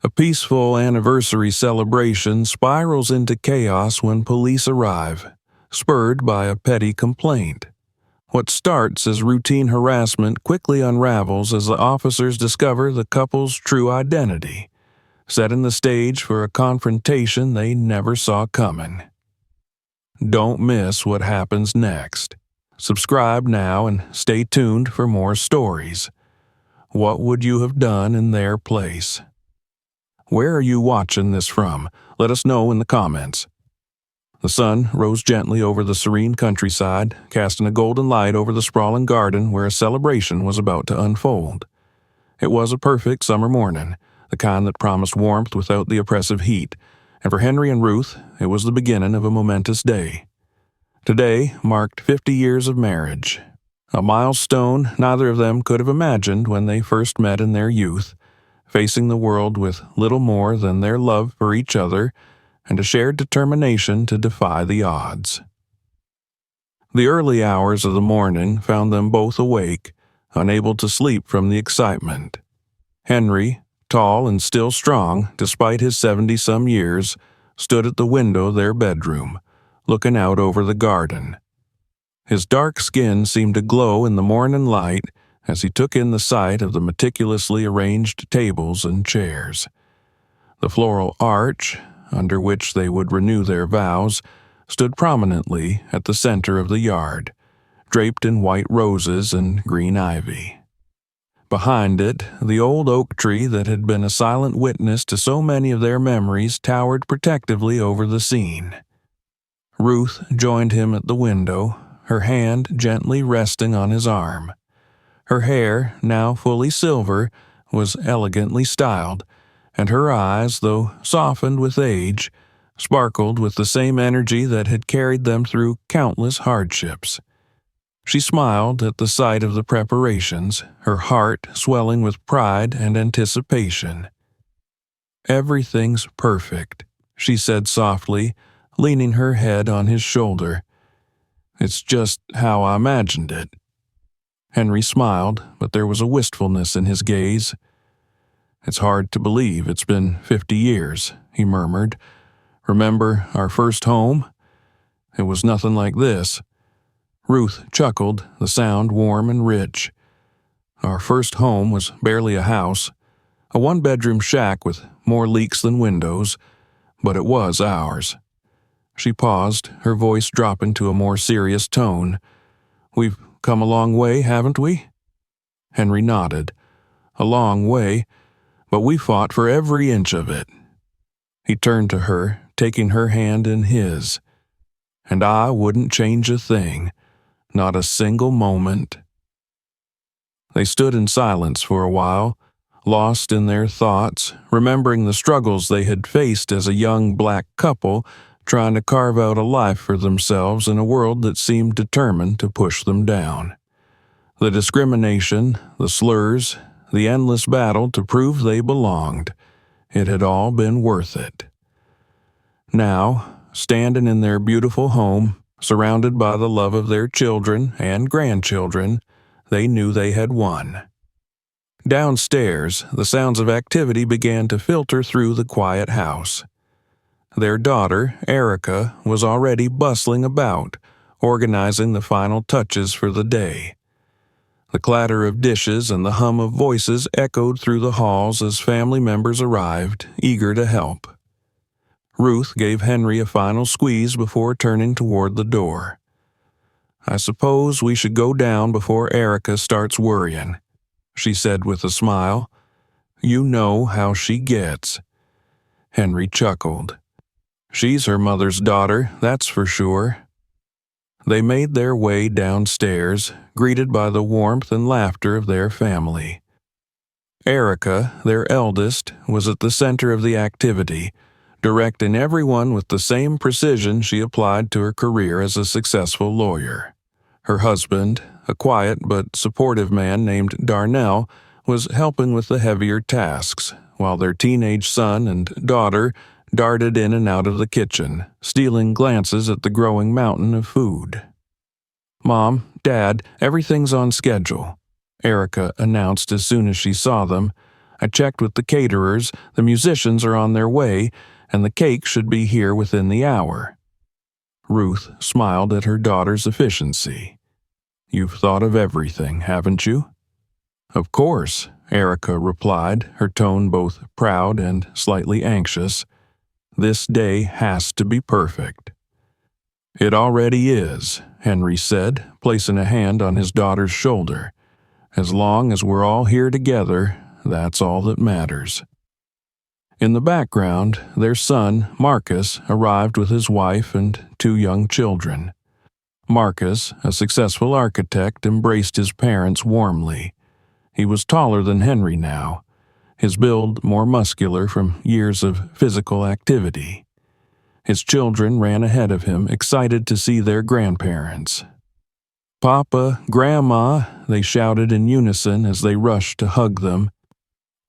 A peaceful anniversary celebration spirals into chaos when police arrive, spurred by a petty complaint. What starts as routine harassment quickly unravels as the officers discover the couple's true identity, setting the stage for a confrontation they never saw coming. Don't miss what happens next. Subscribe now and stay tuned for more stories. What would you have done in their place? Where are you watching this from? Let us know in the comments. The sun rose gently over the serene countryside, casting a golden light over the sprawling garden where a celebration was about to unfold. It was a perfect summer morning, the kind that promised warmth without the oppressive heat, and for Henry and Ruth, it was the beginning of a momentous day. Today marked 50 years of marriage, a milestone neither of them could have imagined when they first met in their youth, facing the world with little more than their love for each other and a shared determination to defy the odds. The early hours of the morning found them both awake, unable to sleep from the excitement. Henry, tall and still strong despite his 70-some years, stood at the window of their bedroom, looking out over the garden. His dark skin seemed to glow in the morning light as he took in the sight of the meticulously arranged tables and chairs. The floral arch, under which they would renew their vows, stood prominently at the center of the yard, draped in white roses and green ivy. Behind it, the old oak tree that had been a silent witness to so many of their memories towered protectively over the scene. Ruth joined him at the window, her hand gently resting on his arm. Her hair, now fully silver, was elegantly styled, and her eyes, though softened with age, sparkled with the same energy that had carried them through countless hardships. She smiled at the sight of the preparations, her heart swelling with pride and anticipation. "Everything's perfect," she said softly, leaning her head on his shoulder. "It's just how I imagined it." Henry smiled, but there was a wistfulness in his gaze. "It's hard to believe it's been 50 years, he murmured. "Remember our first home? It was nothing like this." Ruth chuckled, the sound warm and rich. "Our first home was barely a house, a one-bedroom shack with more leaks than windows, but it was ours." She paused, her voice dropping to a more serious tone. "We've come a long way, haven't we?" Henry nodded. "A long way, but we fought for every inch of it." He turned to her, taking her hand in his. "And I wouldn't change a thing, not a single moment." They stood in silence for a while, lost in their thoughts, remembering the struggles they had faced as a young black couple trying to carve out a life for themselves in a world that seemed determined to push them down. The discrimination, the slurs, the endless battle to prove they belonged. It had all been worth it. Now, standing in their beautiful home, surrounded by the love of their children and grandchildren, they knew they had won. Downstairs, the sounds of activity began to filter through the quiet house. Their daughter, Erica, was already bustling about, organizing the final touches for the day. The clatter of dishes and the hum of voices echoed through the halls as family members arrived, eager to help. Ruth gave Henry a final squeeze before turning toward the door. "I suppose we should go down before Erica starts worrying," she said with a smile. "You know how she gets." Henry chuckled. "She's her mother's daughter, that's for sure." They made their way downstairs, greeted by the warmth and laughter of their family. Erica, their eldest, was at the center of the activity, directing everyone with the same precision she applied to her career as a successful lawyer. Her husband, a quiet but supportive man named Darnell, was helping with the heavier tasks, while their teenage son and daughter darted in and out of the kitchen, stealing glances at the growing mountain of food. "Mom, Dad, everything's on schedule," Erica announced as soon as she saw them. I checked with the caterers, the musicians are on their way, and the cake should be here within the hour." Ruth smiled at her daughter's efficiency. "You've thought of everything, haven't you?" "Of course," Erica replied, her tone both proud and slightly anxious. "This day has to be perfect." "It already is," Henry said, placing a hand on his daughter's shoulder. "As long as we're all here together, that's all that matters." In the background, their son, Marcus, arrived with his wife and 2 young children. Marcus, a successful architect, embraced his parents warmly. He was taller than Henry now, his build more muscular from years of physical activity. His children ran ahead of him, excited to see their grandparents. "Papa, Grandma," they shouted in unison as they rushed to hug them.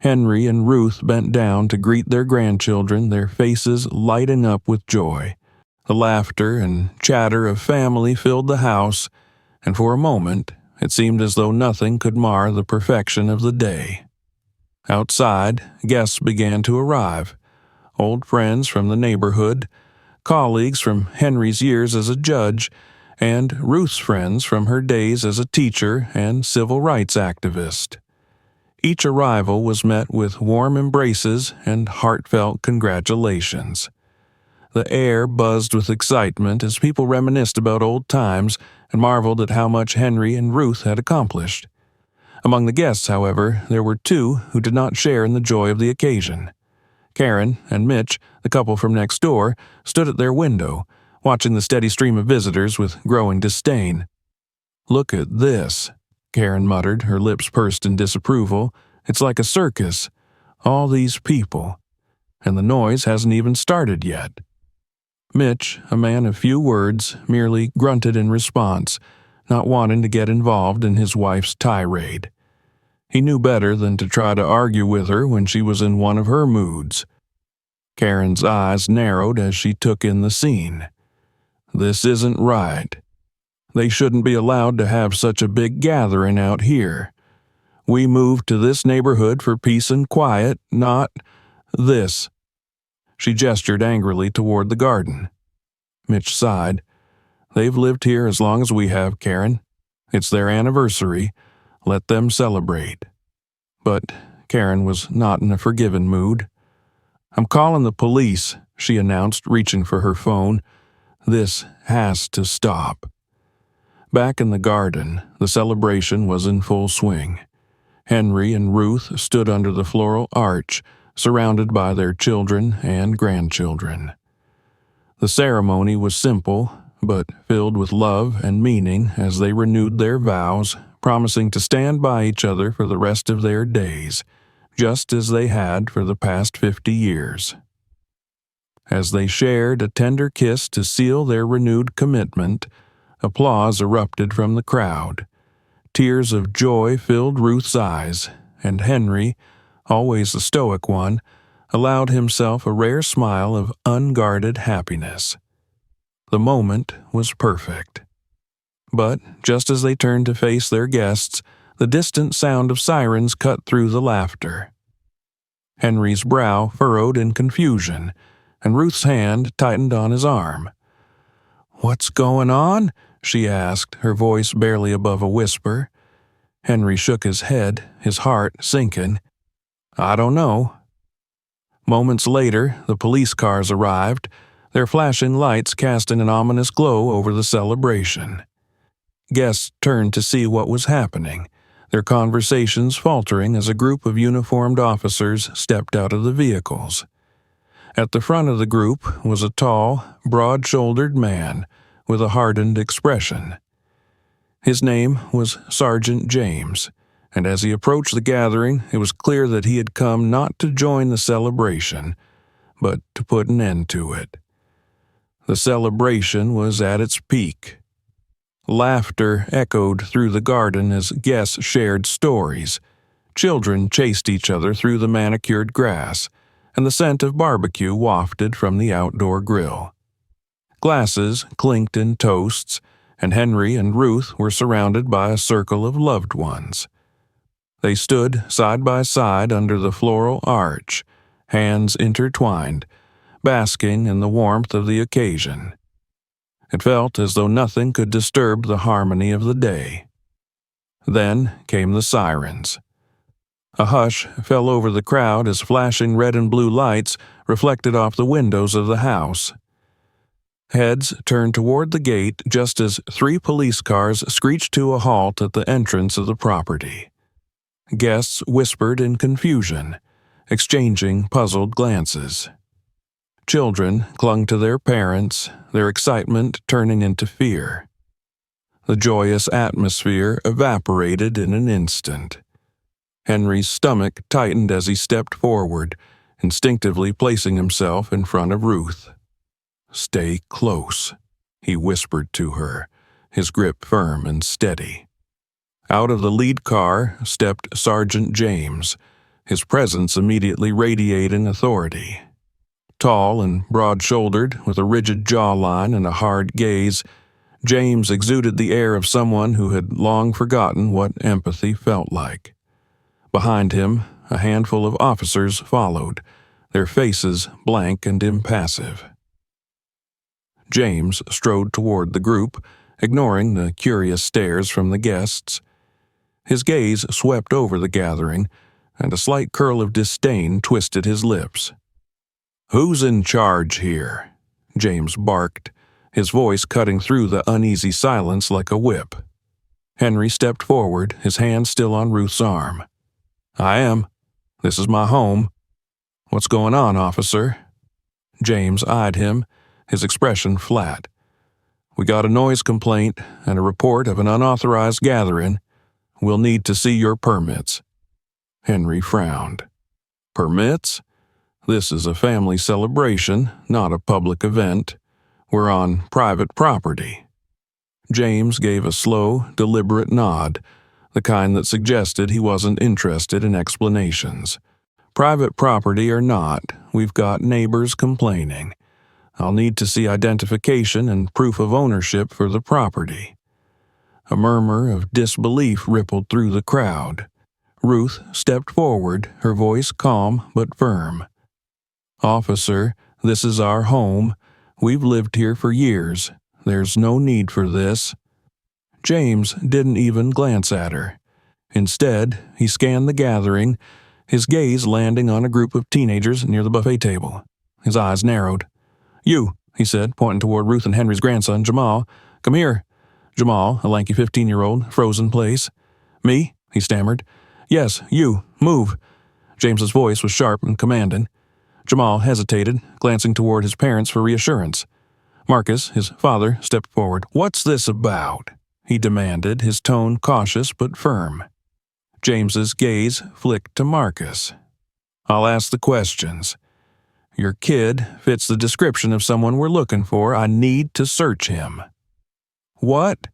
Henry and Ruth bent down to greet their grandchildren, their faces lighting up with joy. The laughter and chatter of family filled the house, and for a moment it seemed as though nothing could mar the perfection of the day. Outside, guests began to arrive. Old friends from the neighborhood, colleagues from Henry's years as a judge, and Ruth's friends from her days as a teacher and civil rights activist. Each arrival was met with warm embraces and heartfelt congratulations. The air buzzed with excitement as people reminisced about old times and marveled at how much Henry and Ruth had accomplished. Among the guests, however, there were 2 who did not share in the joy of the occasion. Karen and Mitch, the couple from next door, stood at their window, watching the steady stream of visitors with growing disdain. "Look at this," Karen muttered, her lips pursed in disapproval. "It's like a circus. All these people. And the noise hasn't even started yet." Mitch, a man of few words, merely grunted in response, not wanting to get involved in his wife's tirade. He knew better than to try to argue with her when she was in one of her moods. Karen's eyes narrowed as she took in the scene. "This isn't right. They shouldn't be allowed to have such a big gathering out here. We moved to this neighborhood for peace and quiet, not this." She gestured angrily toward the garden. Mitch sighed. "They've lived here as long as we have, Karen. It's their anniversary. Let them celebrate." But Karen was not in a forgiving mood. "I'm calling the police," she announced, reaching for her phone. "This has to stop." Back in the garden, the celebration was in full swing. Henry and Ruth stood under the floral arch, surrounded by their children and grandchildren. The ceremony was simple, but filled with love and meaning as they renewed their vows, promising to stand by each other for the rest of their days, just as they had for the past 50 years. As they shared a tender kiss to seal their renewed commitment, applause erupted from the crowd. Tears of joy filled Ruth's eyes, and Henry, always the stoic one, allowed himself a rare smile of unguarded happiness. The moment was perfect. But just as they turned to face their guests, the distant sound of sirens cut through the laughter. Henry's brow furrowed in confusion, and Ruth's hand tightened on his arm. "What's going on?" she asked, her voice barely above a whisper. Henry shook his head, his heart sinking. "I don't know." Moments later, the police cars arrived, their flashing lights casting an ominous glow over the celebration. Guests turned to see what was happening, their conversations faltering as a group of uniformed officers stepped out of the vehicles. At the front of the group was a tall, broad-shouldered man with a hardened expression. His name was Sergeant James, and as he approached the gathering, it was clear that he had come not to join the celebration, but to put an end to it. The celebration was at its peak. Laughter echoed through the garden as guests shared stories. Children chased each other through the manicured grass, and the scent of barbecue wafted from the outdoor grill. Glasses clinked in toasts, and Henry and Ruth were surrounded by a circle of loved ones. They stood side by side under the floral arch, hands intertwined, basking in the warmth of the occasion. It felt as though nothing could disturb the harmony of the day. Then came the sirens. A hush fell over the crowd as flashing red and blue lights reflected off the windows of the house. Heads turned toward the gate just as 3 police cars screeched to a halt at the entrance of the property. Guests whispered in confusion, exchanging puzzled glances. Children clung to their parents, their excitement turning into fear. The joyous atmosphere evaporated in an instant. Henry's stomach tightened as he stepped forward, instinctively placing himself in front of Ruth. "Stay close," he whispered to her, his grip firm and steady. Out of the lead car stepped Sergeant James, his presence immediately radiating authority. Tall and broad-shouldered, with a rigid jawline and a hard gaze, James exuded the air of someone who had long forgotten what empathy felt like. Behind him, a handful of officers followed, their faces blank and impassive. James strode toward the group, ignoring the curious stares from the guests. His gaze swept over the gathering, and a slight curl of disdain twisted his lips. "Who's in charge here?" James barked, his voice cutting through the uneasy silence like a whip. Henry stepped forward, his hand still on Ruth's arm. "I am. This is my home." "What's going on, officer?" James eyed him, his expression flat. "We got a noise complaint and a report of an unauthorized gathering. We'll need to see your permits." Henry frowned. "Permits? This is a family celebration, not a public event. We're on private property." James gave a slow, deliberate nod, the kind that suggested he wasn't interested in explanations. "Private property or not, we've got neighbors complaining. I'll need to see identification and proof of ownership for the property." A murmur of disbelief rippled through the crowd. Ruth stepped forward, her voice calm but firm. "Officer, this is our home. We've lived here for years. There's no need for this." James didn't even glance at her. Instead, he scanned the gathering, his gaze landing on a group of teenagers near the buffet table. His eyes narrowed. "You," he said, pointing toward Ruth and Henry's grandson, Jamal. "Come here." Jamal, a lanky 15-year-old, froze in place. "Me?" he stammered. "Yes, you. Move." James's voice was sharp and commanding. Jamal hesitated, glancing toward his parents for reassurance. Marcus, his father, stepped forward. "What's this about?" he demanded, his tone cautious but firm. James's gaze flicked to Marcus. "I'll ask the questions. Your kid fits the description of someone we're looking for. I need to search him." "What?"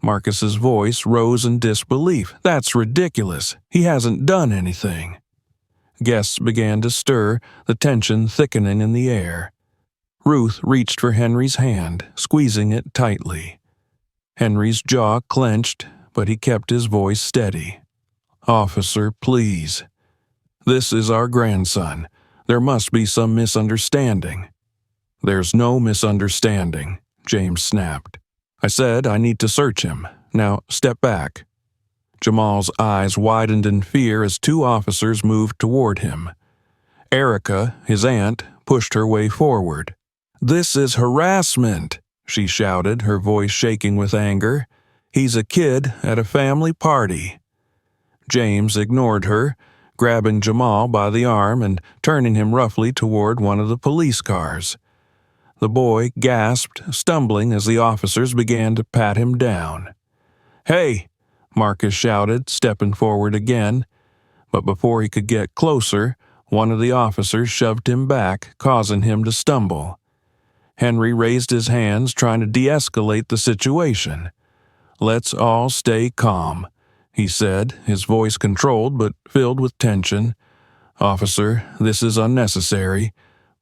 Marcus's voice rose in disbelief. "That's ridiculous. He hasn't done anything." Guests began to stir, the tension thickening in the air. Ruth reached for Henry's hand, squeezing it tightly. Henry's jaw clenched, but he kept his voice steady. "Officer, please. This is our grandson. There must be some misunderstanding." "There's no misunderstanding," James snapped. "I said I need to search him. Now step back." Jamal's eyes widened in fear as 2 officers moved toward him. Erica, his aunt, pushed her way forward. "This is harassment," she shouted, her voice shaking with anger. "He's a kid at a family party." James ignored her, grabbing Jamal by the arm and turning him roughly toward one of the police cars. The boy gasped, stumbling as the officers began to pat him down. "Hey!" Marcus shouted, stepping forward again. But before he could get closer, one of the officers shoved him back, causing him to stumble. Henry raised his hands, trying to de-escalate the situation. "Let's all stay calm," he said, his voice controlled but filled with tension. "Officer, this is unnecessary.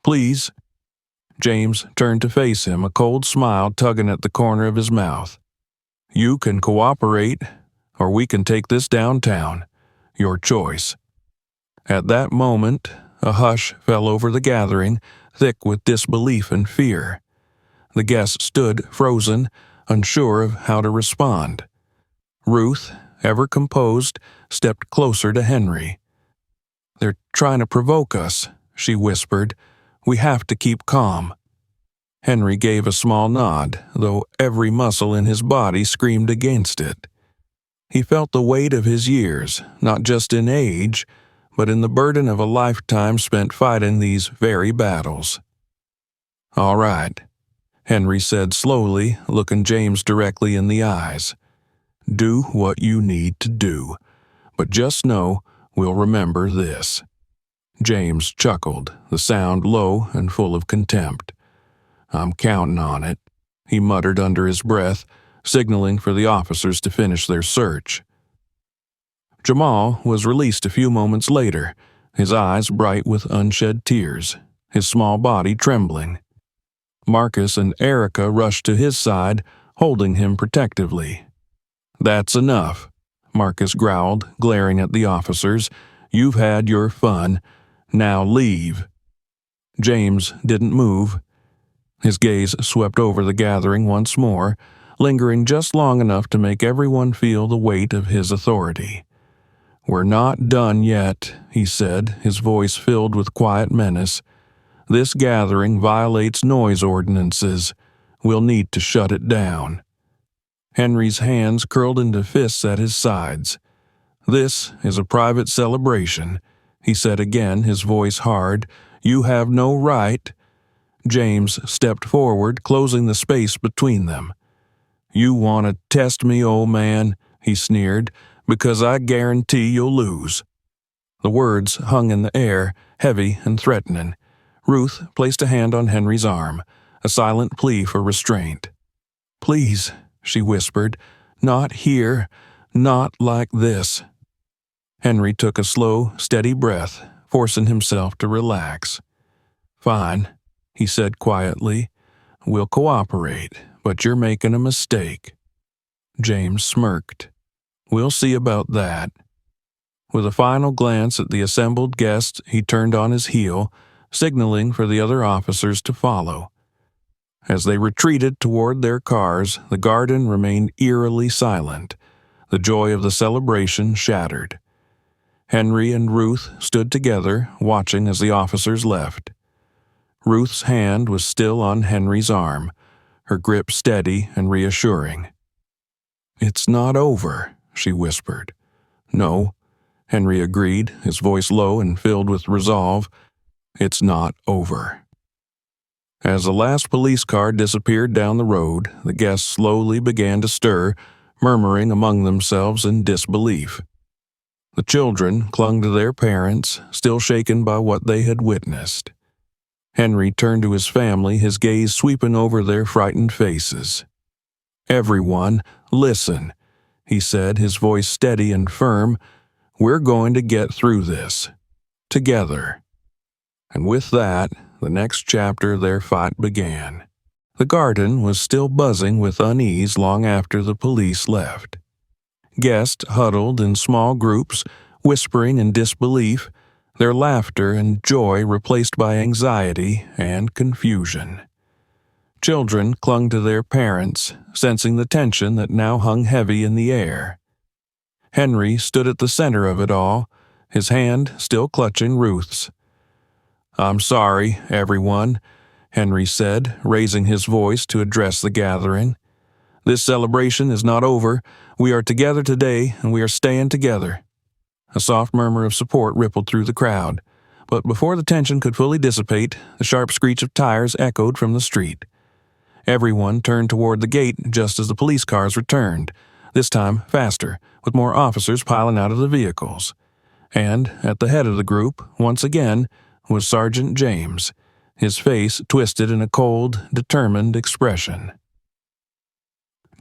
Please." James turned to face him, a cold smile tugging at the corner of his mouth. "You can cooperate, or we can take this downtown. Your choice." At that moment, a hush fell over the gathering, thick with disbelief and fear. The guests stood frozen, unsure of how to respond. Ruth, ever composed, stepped closer to Henry. "They're trying to provoke us," she whispered. "We have to keep calm." Henry gave a small nod, though every muscle in his body screamed against it. He felt the weight of his years, not just in age, but in the burden of a lifetime spent fighting these very battles. "All right," Henry said slowly, looking James directly in the eyes. "Do what you need to do, but just know we'll remember this." James chuckled, the sound low and full of contempt. "I'm counting on it," he muttered under his breath, signaling for the officers to finish their search. Jamal was released a few moments later, his eyes bright with unshed tears, his small body trembling. Marcus and Erica rushed to his side, holding him protectively. "That's enough," Marcus growled, glaring at the officers. "You've had your fun. Now leave." James didn't move. His gaze swept over the gathering once more, lingering just long enough to make everyone feel the weight of his authority. "We're not done yet," he said, his voice filled with quiet menace. "This gathering violates noise ordinances. We'll need to shut it down." Henry's hands curled into fists at his sides. "This is a private celebration," he said again, his voice hard. "You have no right." James stepped forward, closing the space between them. "You want to test me, old man," he sneered, "because I guarantee you'll lose." The words hung in the air, heavy and threatening. Ruth placed a hand on Henry's arm, a silent plea for restraint. "Please," she whispered, "not here, not like this." Henry took a slow, steady breath, forcing himself to relax. "Fine," he said quietly. "We'll cooperate, but you're making a mistake." James smirked. "We'll see about that." With a final glance at the assembled guests, he turned on his heel, signaling for the other officers to follow. As they retreated toward their cars, the garden remained eerily silent, the joy of the celebration shattered. Henry and Ruth stood together, watching as the officers left. Ruth's hand was still on Henry's arm, her grip steady and reassuring. "It's not over," she whispered. "No," Henry agreed, his voice low and filled with resolve. "It's not over." As the last police car disappeared down the road, the guests slowly began to stir, murmuring among themselves in disbelief. The children clung to their parents, still shaken by what they had witnessed. Henry turned to his family, his gaze sweeping over their frightened faces. "Everyone, listen," he said, his voice steady and firm. "We're going to get through this. Together." And with that, the next chapter of their fight began. The garden was still buzzing with unease long after the police left. Guests huddled in small groups, whispering in disbelief, their laughter and joy replaced by anxiety and confusion. Children clung to their parents, sensing the tension that now hung heavy in the air. Henry stood at the center of it all, his hand still clutching Ruth's. "I'm sorry, everyone," Henry said, raising his voice to address the gathering. "This celebration is not over. We are together today, and we are staying together." A soft murmur of support rippled through the crowd, but before the tension could fully dissipate, the sharp screech of tires echoed from the street. Everyone turned toward the gate just as the police cars returned, this time faster, with more officers piling out of the vehicles. And at the head of the group, once again, was Sergeant James, his face twisted in a cold, determined expression.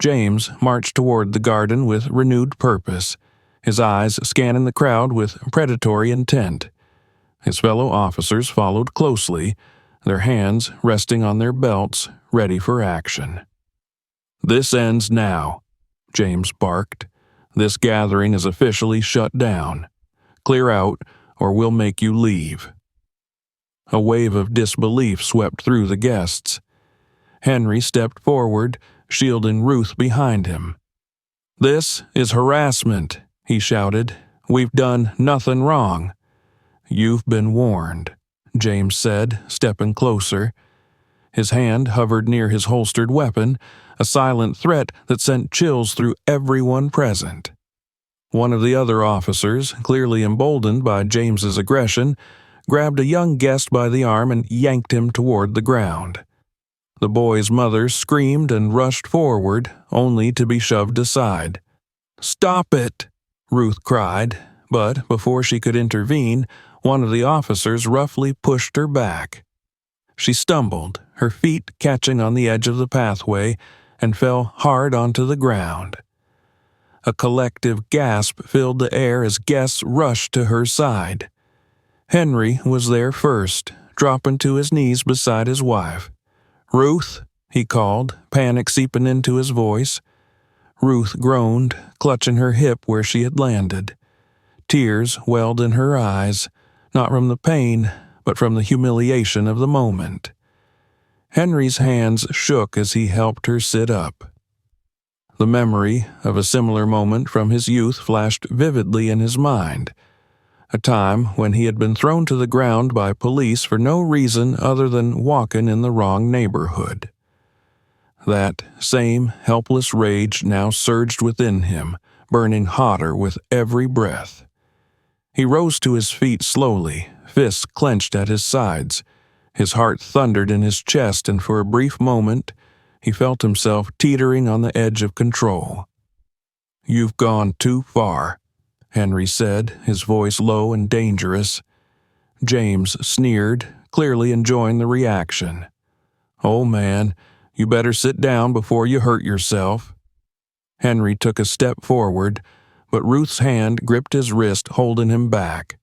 James marched toward the garden with renewed purpose, his eyes scanning the crowd with predatory intent. His fellow officers followed closely, their hands resting on their belts, ready for action. "This ends now," James barked. "This gathering is officially shut down. Clear out, or we'll make you leave." A wave of disbelief swept through the guests. Henry stepped forward, shielding Ruth behind him. "This is harassment," he shouted. "We've done nothing wrong." "You've been warned," James said, stepping closer. His hand hovered near his holstered weapon, a silent threat that sent chills through everyone present. One of the other officers, clearly emboldened by James's aggression, grabbed a young guest by the arm and yanked him toward the ground. The boy's mother screamed and rushed forward, only to be shoved aside. "Stop it!" Ruth cried, but before she could intervene, one of the officers roughly pushed her back. She stumbled, her feet catching on the edge of the pathway, and fell hard onto the ground. A collective gasp filled the air as guests rushed to her side. Henry was there first, dropping to his knees beside his wife. "Ruth," he called, panic seeping into his voice. Ruth groaned, clutching her hip where she had landed. Tears welled in her eyes, not from the pain, but from the humiliation of the moment. Henry's hands shook as he helped her sit up. The memory of a similar moment from his youth flashed vividly in his mind, a time when he had been thrown to the ground by police for no reason other than walking in the wrong neighborhood. That same helpless rage now surged within him, burning hotter with every breath. He rose to his feet slowly, fists clenched at his sides. His heart thundered in his chest, and for a brief moment, he felt himself teetering on the edge of control. "You've gone too far," Henry said, his voice low and dangerous. James sneered, clearly enjoying the reaction. "Oh, man, you better sit down before you hurt yourself." Henry took a step forward, but Ruth's hand gripped his wrist, holding him back.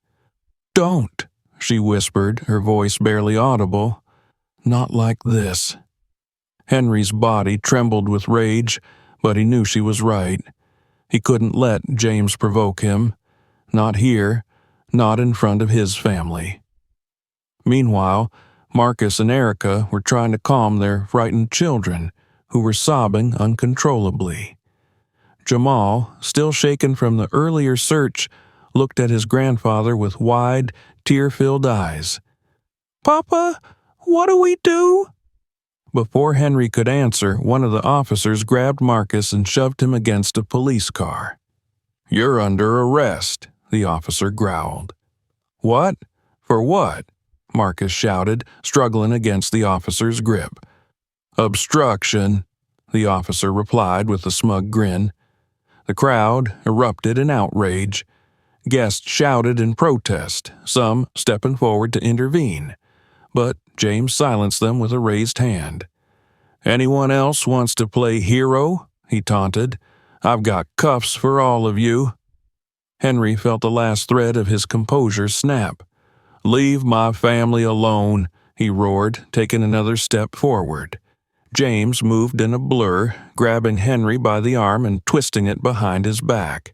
"Don't," she whispered, her voice barely audible. "Not like this." Henry's body trembled with rage, but he knew she was right. He couldn't let James provoke him. Not here, not in front of his family. Meanwhile, Marcus and Erica were trying to calm their frightened children, who were sobbing uncontrollably. Jamal, still shaken from the earlier search, looked at his grandfather with wide, tear-filled eyes. "Papa, what do we do?" Before Henry could answer, one of the officers grabbed Marcus and shoved him against a police car. "You're under arrest," the officer growled. "What? For what?" Marcus shouted, struggling against the officer's grip. "Obstruction," the officer replied with a smug grin. The crowd erupted in outrage. Guests shouted in protest, some stepping forward to intervene. But James silenced them with a raised hand. "Anyone else wants to play hero?" he taunted. "I've got cuffs for all of you." Henry felt the last thread of his composure snap. "Leave my family alone," he roared, taking another step forward. James moved in a blur, grabbing Henry by the arm and twisting it behind his back.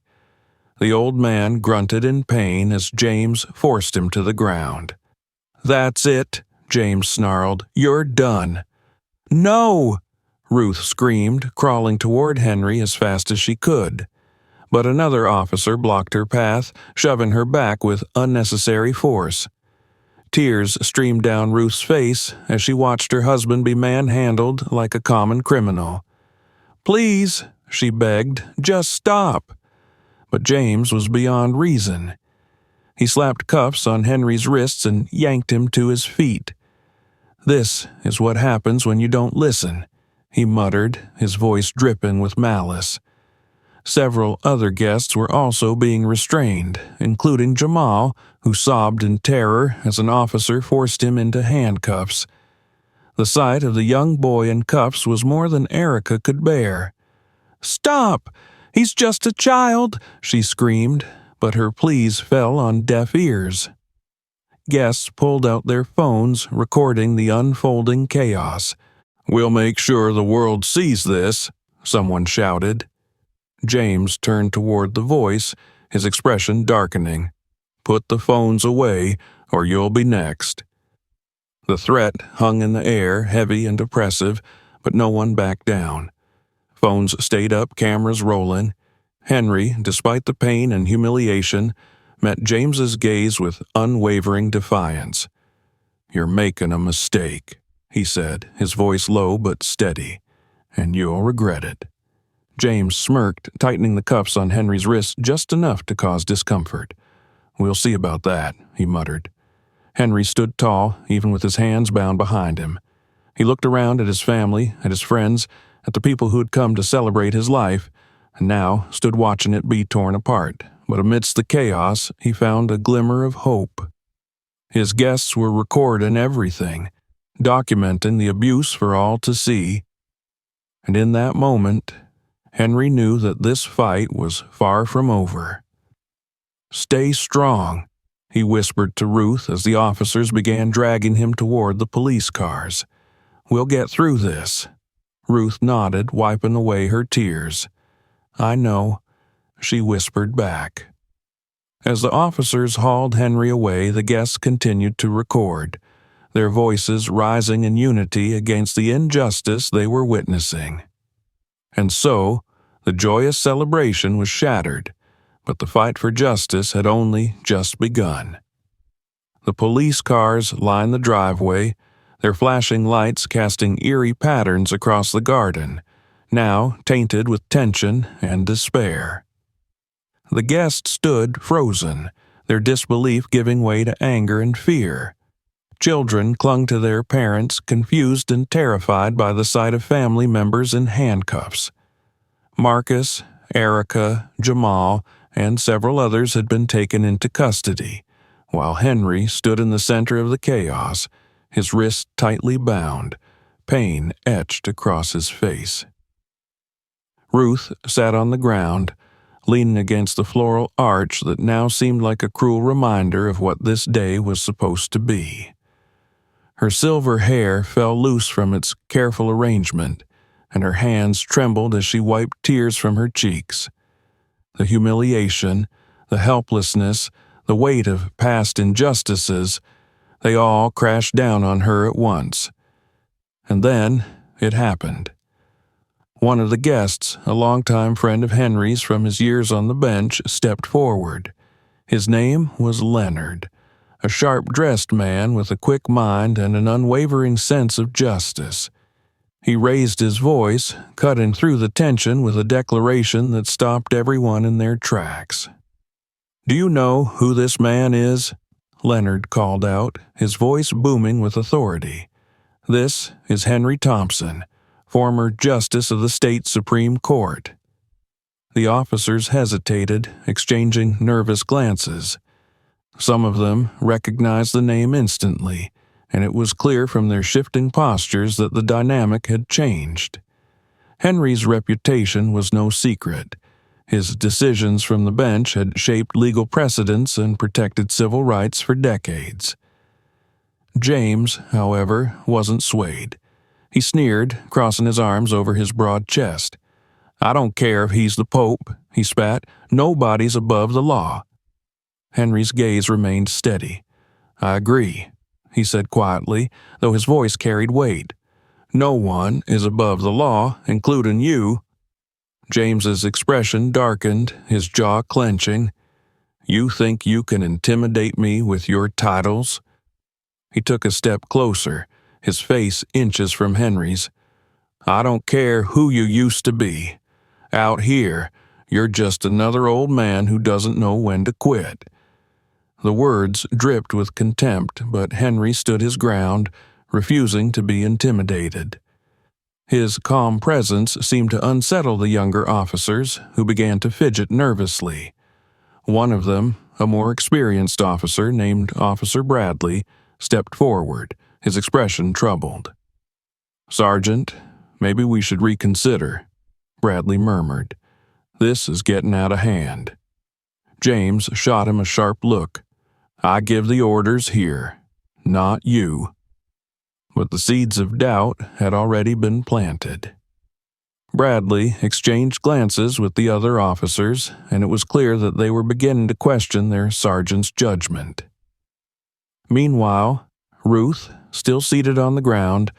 The old man grunted in pain as James forced him to the ground. "That's it," James snarled. "You're done." "No!" Ruth screamed, crawling toward Henry as fast as she could. But another officer blocked her path, shoving her back with unnecessary force. Tears streamed down Ruth's face as she watched her husband be manhandled like a common criminal. "Please," she begged, "just stop." But James was beyond reason. He slapped cuffs on Henry's wrists and yanked him to his feet. "This is what happens when you don't listen," he muttered, his voice dripping with malice. Several other guests were also being restrained, including Jamal, who sobbed in terror as an officer forced him into handcuffs. The sight of the young boy in cuffs was more than Erica could bear. "Stop! He's just a child!" she screamed, but her pleas fell on deaf ears. Guests pulled out their phones, recording the unfolding chaos. "We'll make sure the world sees this," someone shouted. James turned toward the voice, his expression darkening. Put the phones away, or you'll be next." The threat hung in the air, heavy and oppressive, but no one backed down. Phones stayed up, cameras rolling. Henry, despite the pain and humiliation, met James's gaze with unwavering defiance. "You're making a mistake," he said, his voice low but steady, "and you'll regret it." James smirked, tightening the cuffs on Henry's wrists just enough to cause discomfort. "We'll see about that," he muttered. Henry stood tall, even with his hands bound behind him. He looked around at his family, at his friends, at the people who had come to celebrate his life, and now stood watching it be torn apart. But amidst the chaos, he found a glimmer of hope. His guests were recording everything, documenting the abuse for all to see. And in that moment, Henry knew that this fight was far from over. "Stay strong," he whispered to Ruth as the officers began dragging him toward the police cars. "We'll get through this." Ruth nodded, wiping away her tears. "I know," she whispered back. As the officers hauled Henry away, the guests continued to record, their voices rising in unity against the injustice they were witnessing. And so, the joyous celebration was shattered, but the fight for justice had only just begun. The police cars lined the driveway, their flashing lights casting eerie patterns across the garden, now tainted with tension and despair. The guests stood frozen, their disbelief giving way to anger and fear. Children clung to their parents, confused and terrified by the sight of family members in handcuffs. Marcus, Erica, Jamal, and several others had been taken into custody, while Henry stood in the center of the chaos, his wrists tightly bound, pain etched across his face. Ruth sat on the ground, leaning against the floral arch that now seemed like a cruel reminder of what this day was supposed to be. Her silver hair fell loose from its careful arrangement, and her hands trembled as she wiped tears from her cheeks. The humiliation, the helplessness, the weight of past injustices, they all crashed down on her at once. And then it happened. One of the guests, a longtime friend of Henry's from his years on the bench, stepped forward. His name was Leonard, a sharp-dressed man with a quick mind and an unwavering sense of justice. He raised his voice, cutting through the tension with a declaration that stopped everyone in their tracks. "Do you know who this man is?" Leonard called out, his voice booming with authority. "This is Henry Thompson, former Justice of the State Supreme Court." The officers hesitated, exchanging nervous glances. Some of them recognized the name instantly, and it was clear from their shifting postures that the dynamic had changed. Henry's reputation was no secret. His decisions from the bench had shaped legal precedents and protected civil rights for decades. James, however, wasn't swayed. He sneered, crossing his arms over his broad chest. "I don't care if he's the Pope," he spat. "Nobody's above the law." Henry's gaze remained steady. "I agree," he said quietly, though his voice carried weight. "No one is above the law, including you." James's expression darkened, his jaw clenching. "You think you can intimidate me with your titles?" He took a step closer, his face inches from Henry's. "I don't care who you used to be. Out here, you're just another old man who doesn't know when to quit." The words dripped with contempt, but Henry stood his ground, refusing to be intimidated. His calm presence seemed to unsettle the younger officers, who began to fidget nervously. One of them, a more experienced officer named Officer Bradley, stepped forward, his expression troubled. "Sergeant, maybe we should reconsider," Bradley murmured. "This is getting out of hand." James shot him a sharp look. "I give the orders here, not you." But the seeds of doubt had already been planted. Bradley exchanged glances with the other officers, and it was clear that they were beginning to question their sergeant's judgment. Meanwhile, Ruth, still seated on the ground,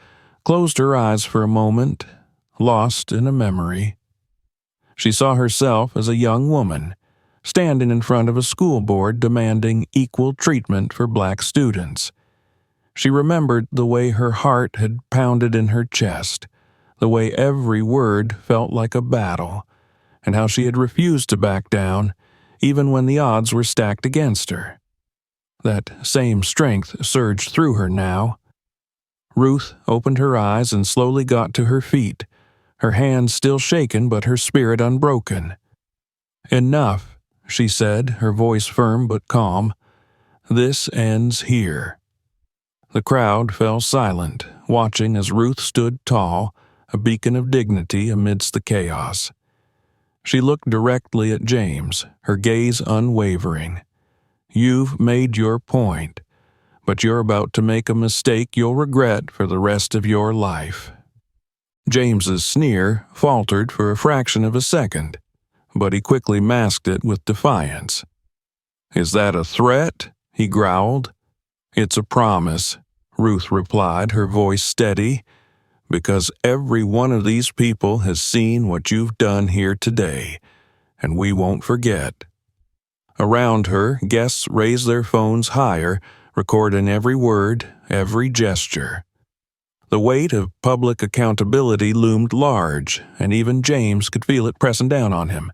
closed her eyes for a moment, lost in a memory. She saw herself as a young woman, standing in front of a school board demanding equal treatment for black students. She remembered the way her heart had pounded in her chest, the way every word felt like a battle, and how she had refused to back down, even when the odds were stacked against her. That same strength surged through her now. Ruth opened her eyes and slowly got to her feet, her hands still shaken but her spirit unbroken. "Enough," she said, her voice firm but calm. "This ends here." The crowd fell silent, watching as Ruth stood tall, a beacon of dignity amidst the chaos. She looked directly at James, her gaze unwavering. "You've made your point, but you're about to make a mistake you'll regret for the rest of your life." James's sneer faltered for a fraction of a second, but he quickly masked it with defiance. "Is that a threat?" he growled. "It's a promise," Ruth replied, her voice steady, "because every one of these people has seen what you've done here today, and we won't forget." Around her, guests raised their phones higher, recording every word, every gesture. The weight of public accountability loomed large, and even James could feel it pressing down on him.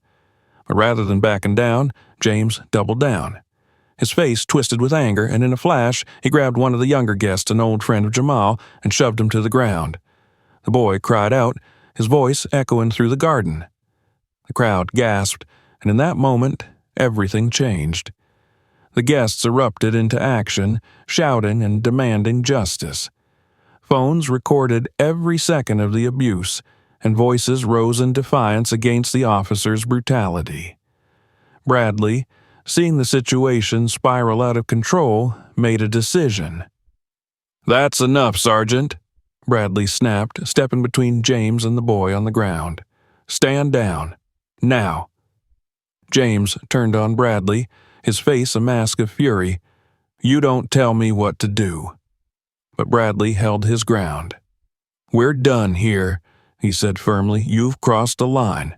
But rather than backing down, James doubled down. His face twisted with anger, and in a flash, he grabbed one of the younger guests, an old friend of Jamal, and shoved him to the ground. The boy cried out, his voice echoing through the garden. The crowd gasped, and in that moment, everything changed. The guests erupted into action, shouting and demanding justice. Phones recorded every second of the abuse, and voices rose in defiance against the officer's brutality. Bradley, seeing the situation spiral out of control, made a decision. "That's enough, Sergeant," Bradley snapped, stepping between James and the boy on the ground. "Stand down. Now." James turned on Bradley, his face a mask of fury. "You don't tell me what to do." But Bradley held his ground. "We're done here," he said firmly. "You've crossed a line."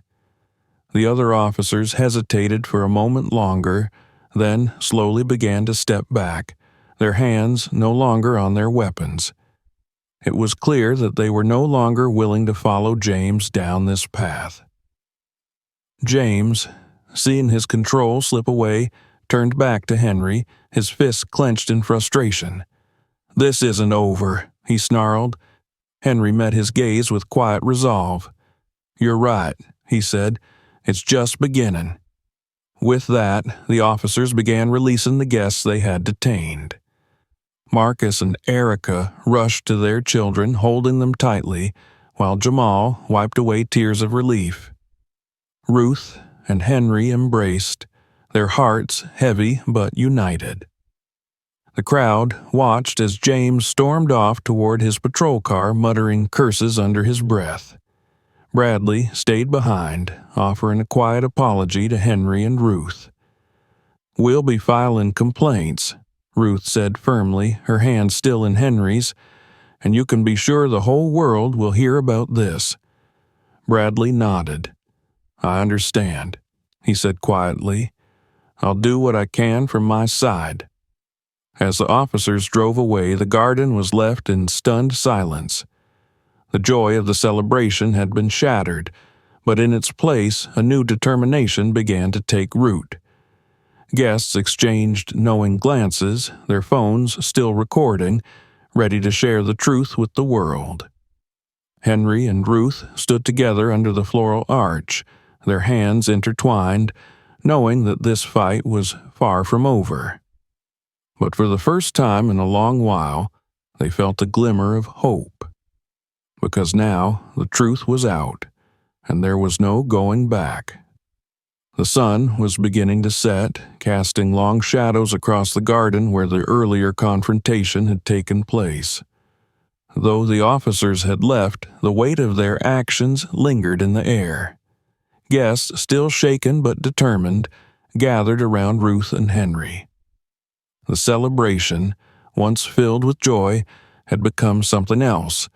The other officers hesitated for a moment longer, then slowly began to step back, their hands no longer on their weapons. It was clear that they were no longer willing to follow James down this path. James, seeing his control slip away, turned back to Henry, his fists clenched in frustration. "This isn't over," he snarled. Henry met his gaze with quiet resolve. "You're right," he said. "It's just beginning." With that, the officers began releasing the guests they had detained. Marcus and Erica rushed to their children, holding them tightly, while Jamal wiped away tears of relief. Ruth and Henry embraced, their hearts heavy but united. The crowd watched as James stormed off toward his patrol car, muttering curses under his breath. Bradley stayed behind, offering a quiet apology to Henry and Ruth. "We'll be filing complaints," Ruth said firmly, her hand still in Henry's, "and you can be sure the whole world will hear about this." Bradley nodded. "I understand," he said quietly. "I'll do what I can from my side." As the officers drove away, the garden was left in stunned silence. The joy of the celebration had been shattered, but in its place a new determination began to take root. Guests exchanged knowing glances, their phones still recording, ready to share the truth with the world. Henry and Ruth stood together under the floral arch, their hands intertwined, knowing that this fight was far from over. But for the first time in a long while, they felt a glimmer of hope. Because now the truth was out, and there was no going back. The sun was beginning to set, casting long shadows across the garden where the earlier confrontation had taken place. Though the officers had left, the weight of their actions lingered in the air. Guests, still shaken but determined, gathered around Ruth and Henry. The celebration, once filled with joy, had become something else,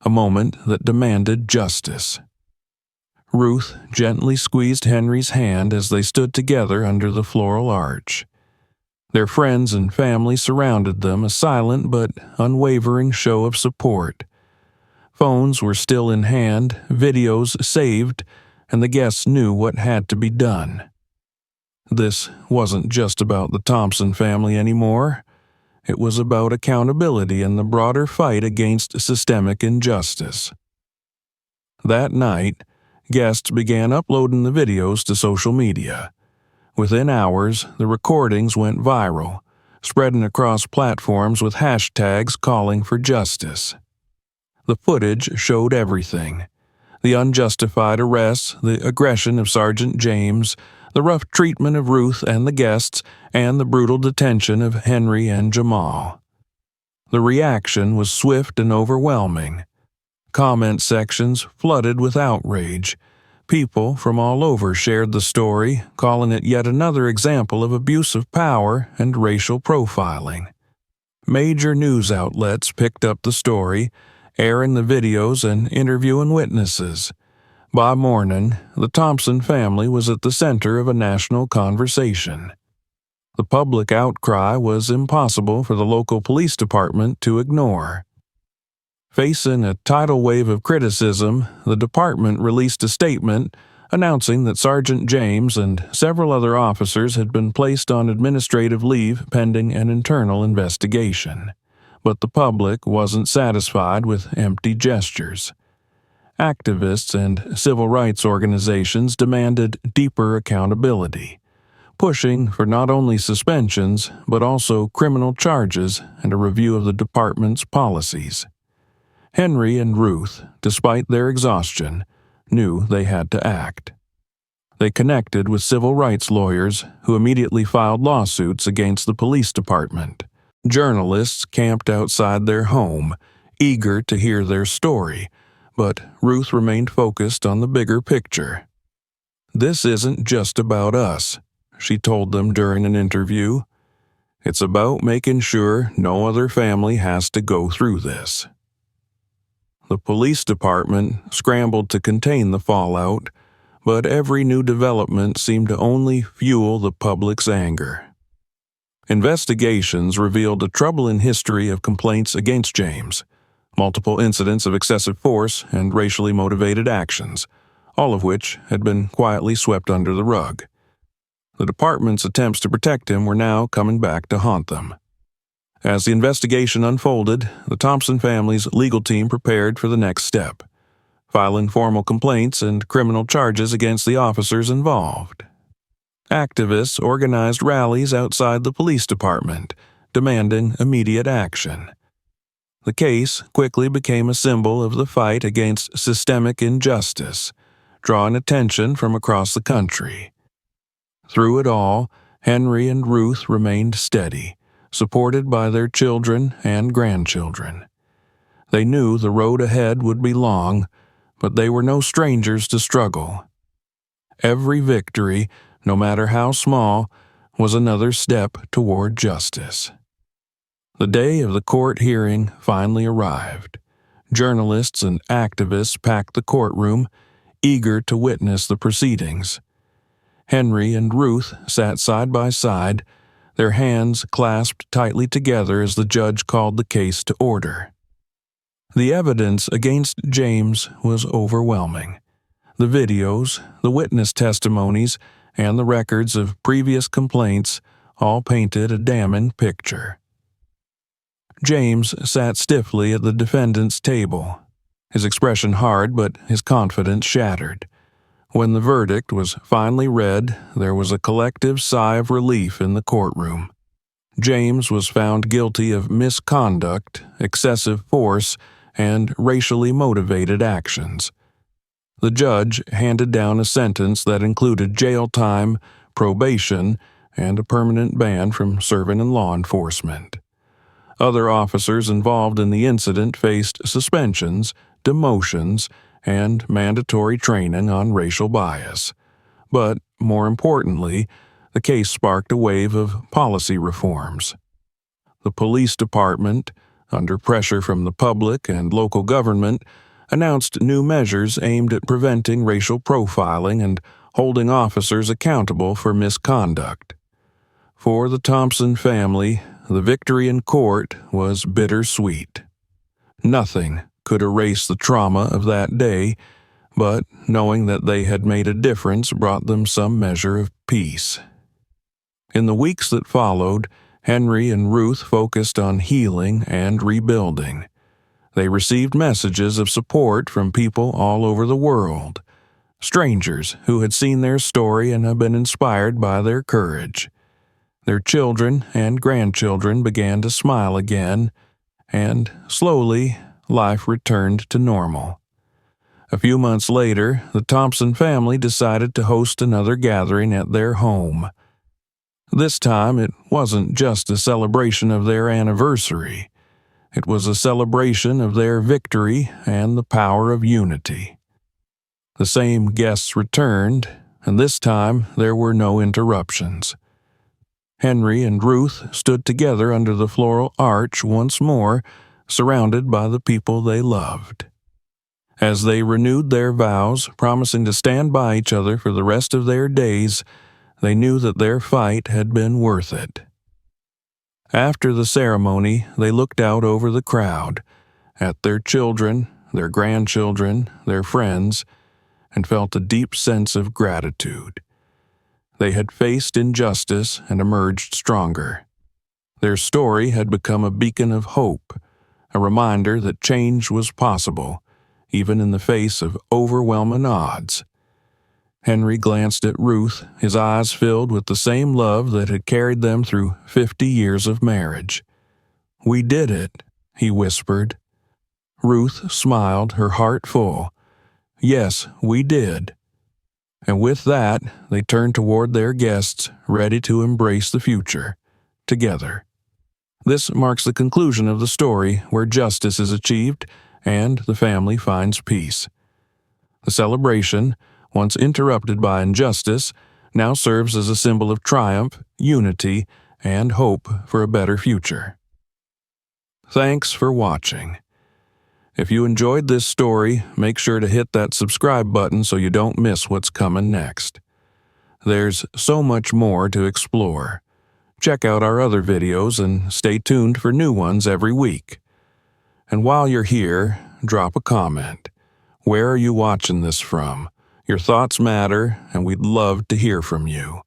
a moment that demanded justice. Ruth gently squeezed Henry's hand as they stood together under the floral arch. Their friends and family surrounded them, a silent but unwavering show of support. Phones were still in hand, videos saved, and the guests knew what had to be done. This wasn't just about the Thompson family anymore. It was about accountability and the broader fight against systemic injustice. That night, guests began uploading the videos to social media. Within hours, the recordings went viral, spreading across platforms with hashtags calling for justice. The footage showed everything: the unjustified arrests, the aggression of Sergeant James, the rough treatment of Ruth and the guests, and the brutal detention of Henry and Jamal. The reaction was swift and overwhelming. Comment sections flooded with outrage. People from all over shared the story, calling it yet another example of abuse of power and racial profiling. Major news outlets picked up the story, airing the videos and interviewing witnesses. By morning, the Thompson family was at the center of a national conversation. The public outcry was impossible for the local police department to ignore. Facing a tidal wave of criticism, the department released a statement announcing that Sergeant James and several other officers had been placed on administrative leave pending an internal investigation. But the public wasn't satisfied with empty gestures. Activists and civil rights organizations demanded deeper accountability, pushing for not only suspensions but also criminal charges and a review of the department's policies. Henry and Ruth, despite their exhaustion, knew they had to act. They connected with civil rights lawyers who immediately filed lawsuits against the police department. Journalists camped outside their home, eager to hear their story, but Ruth remained focused on the bigger picture. "This isn't just about us," she told them during an interview. "It's about making sure no other family has to go through this." The police department scrambled to contain the fallout, but every new development seemed to only fuel the public's anger. Investigations revealed a troubling history of complaints against James, multiple incidents of excessive force and racially motivated actions, all of which had been quietly swept under the rug. The department's attempts to protect him were now coming back to haunt them. As the investigation unfolded, the Thompson family's legal team prepared for the next step, filing formal complaints and criminal charges against the officers involved. Activists organized rallies outside the police department, demanding immediate action. The case quickly became a symbol of the fight against systemic injustice, drawing attention from across the country. Through it all, Henry and Ruth remained steady, supported by their children and grandchildren. They knew the road ahead would be long, but they were no strangers to struggle. Every victory, no matter how small, was another step toward justice. The day of the court hearing finally arrived. Journalists and activists packed the courtroom, eager to witness the proceedings. Henry and Ruth sat side by side, their hands clasped tightly together as the judge called the case to order. The evidence against James was overwhelming. The videos, the witness testimonies, and the records of previous complaints all painted a damning picture. James sat stiffly at the defendant's table, his expression hard but his confidence shattered. When the verdict was finally read, there was a collective sigh of relief in the courtroom. James was found guilty of misconduct, excessive force, and racially motivated actions. The judge handed down a sentence that included jail time, probation, and a permanent ban from serving in law enforcement. Other officers involved in the incident faced suspensions, demotions, and mandatory training on racial bias. But, more importantly, the case sparked a wave of policy reforms. The police department, under pressure from the public and local government, announced new measures aimed at preventing racial profiling and holding officers accountable for misconduct. For the Thompson family, the victory in court was bittersweet. Nothing could erase the trauma of that day, but knowing that they had made a difference brought them some measure of peace. In the weeks that followed, Henry and Ruth focused on healing and rebuilding. They received messages of support from people all over the world, strangers who had seen their story and had been inspired by their courage. Their children and grandchildren began to smile again, and slowly, life returned to normal. A few months later, the Thompson family decided to host another gathering at their home. This time, it wasn't just a celebration of their anniversary. It was a celebration of their victory and the power of unity. The same guests returned, and this time there were no interruptions. Henry and Ruth stood together under the floral arch once more, surrounded by the people they loved. As they renewed their vows, promising to stand by each other for the rest of their days, they knew that their fight had been worth it. After the ceremony, they looked out over the crowd, at their children, their grandchildren, their friends, and felt a deep sense of gratitude. They had faced injustice and emerged stronger. Their story had become a beacon of hope, a reminder that change was possible, even in the face of overwhelming odds. Henry glanced at Ruth, his eyes filled with the same love that had carried them through 50 years of marriage. "We did it," he whispered. Ruth smiled, her heart full. "Yes, we did." And with that, they turned toward their guests, ready to embrace the future, together. This marks the conclusion of the story where justice is achieved and the family finds peace. The celebration, once interrupted by injustice, now serves as a symbol of triumph, unity, and hope for a better future. Thanks for watching. If you enjoyed this story, make sure to hit that subscribe button so you don't miss what's coming next. There's so much more to explore. Check out our other videos and stay tuned for new ones every week. And while you're here, drop a comment. Where are you watching this from? Your thoughts matter, and we'd love to hear from you.